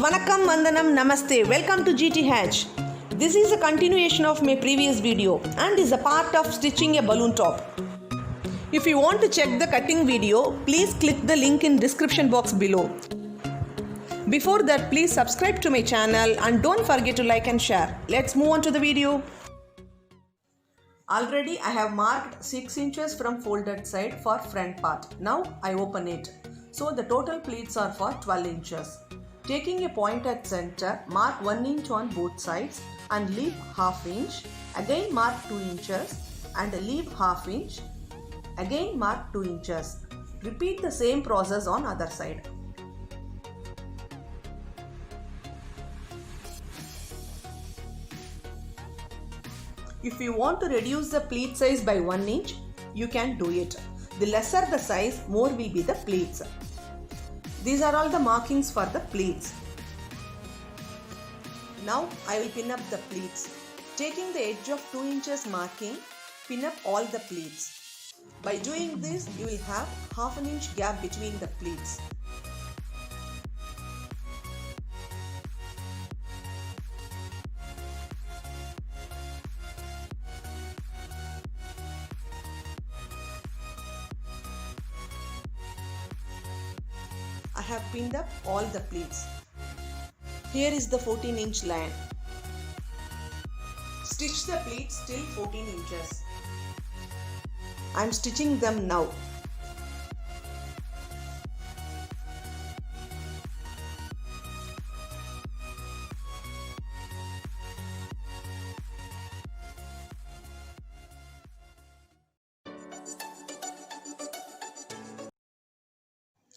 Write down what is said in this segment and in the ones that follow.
Vanakkam, Vandanam, Namaste. Welcome to GTH. This is a continuation of my previous video and is a part of stitching a balloon top. If you want to check the cutting video, please click the link in description box below. Before that, please subscribe to my channel and don't forget to like and share. Let's move on to the video. Already I have marked 6 inches from folded side for front part. Now I open it. So the total pleats are for 12 inches. Taking a point at center, mark 1 inch on both sides and leave half inch. Again mark 2 inches and leave half inch. Again mark 2 inches. Repeat the same process on other side. If you want to reduce the pleat size by 1 inch, you can do it. The lesser the size, more will be the pleats. These are all the markings for the pleats. Now I will pin up the pleats. Taking the edge of 2 inches marking, pin up all the pleats. By doing this, you will have half an inch gap between the pleats. I have pinned up all the pleats. Here is the 14-inch line. Stitch the pleats till 14 inches. I am stitching them now.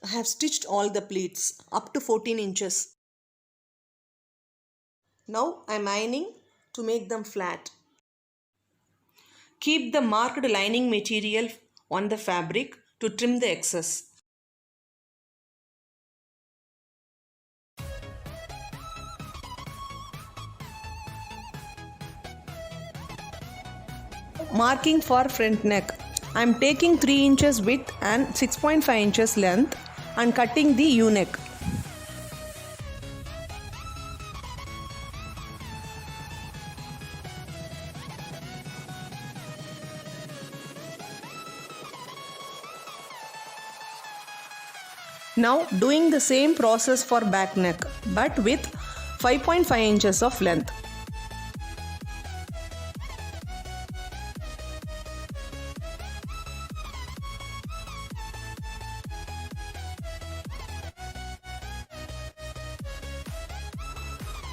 I have stitched all the pleats up to 14 inches. Now I am ironing to make them flat. Keep the marked lining material on the fabric to trim the excess. Marking for front neck. I am taking 3 inches width and 6.5 inches length and cutting the U-neck. Now doing the same process for back neck but with 5.5 inches of length.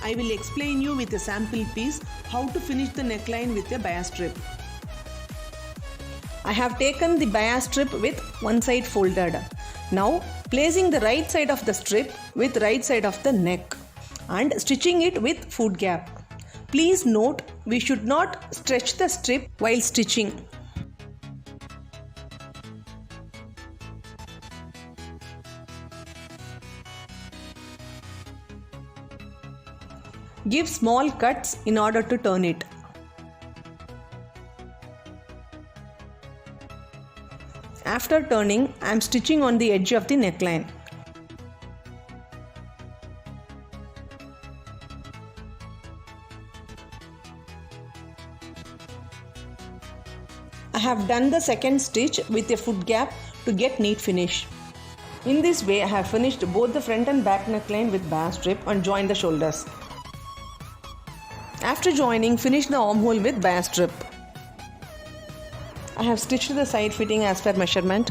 I will explain you with a sample piece how to finish the neckline with a bias strip. I have taken the bias strip with one side folded. Now placing the right side of the strip with right side of the neck and stitching it with foot gap. Please note, we should not stretch the strip while stitching. Give small cuts in order to turn it. After turning, I am stitching on the edge of the neckline. I have done the second stitch with a foot gap to get neat finish. In this way, I have finished both the front and back neckline with bias strip and joined the shoulders. After joining, finish the armhole with bias strip. I have stitched the side fitting as per measurement.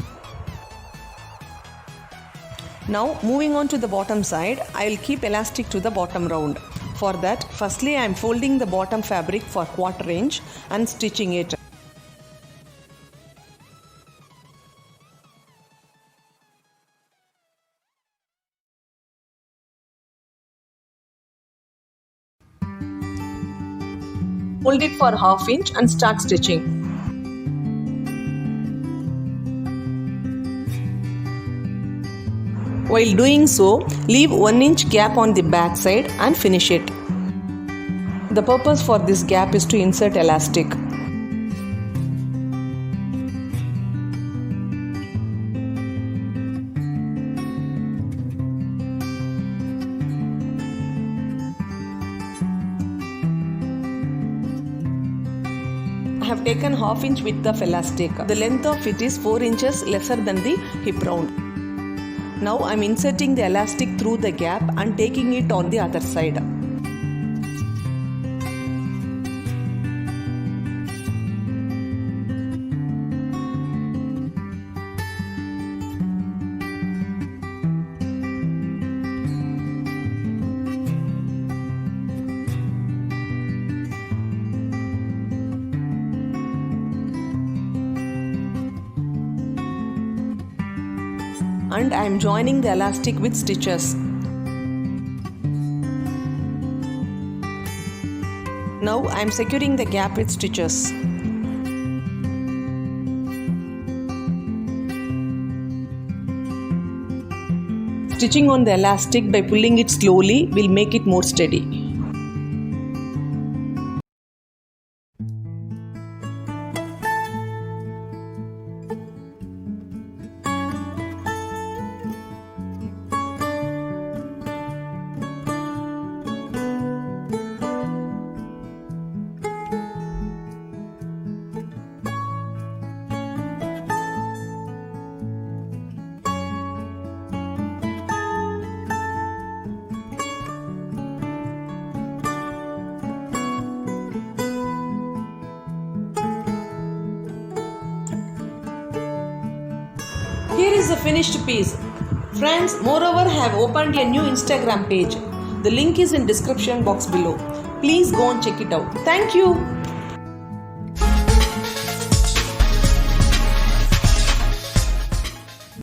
Now moving on to the bottom side, I will keep elastic to the bottom round. For that, firstly I am folding the bottom fabric for 1/4 inch and stitching it. Fold it for 1/2 inch and start stitching. While doing so, leave 1 inch gap on the back side and finish it. The purpose for this gap is to insert elastic. have taken half inch width of elastic. The length of it is 4 inches lesser than the hip round. Now I am inserting the elastic through the gap and taking it on the other side. And I am joining the elastic with stitches. Now I am securing the gap with stitches. Stitching on the elastic by pulling it slowly will make it more steady. Here is the finished piece. Friends, moreover, I have opened a new Instagram page. The link is in description box below. Please go and check it out. Thank you.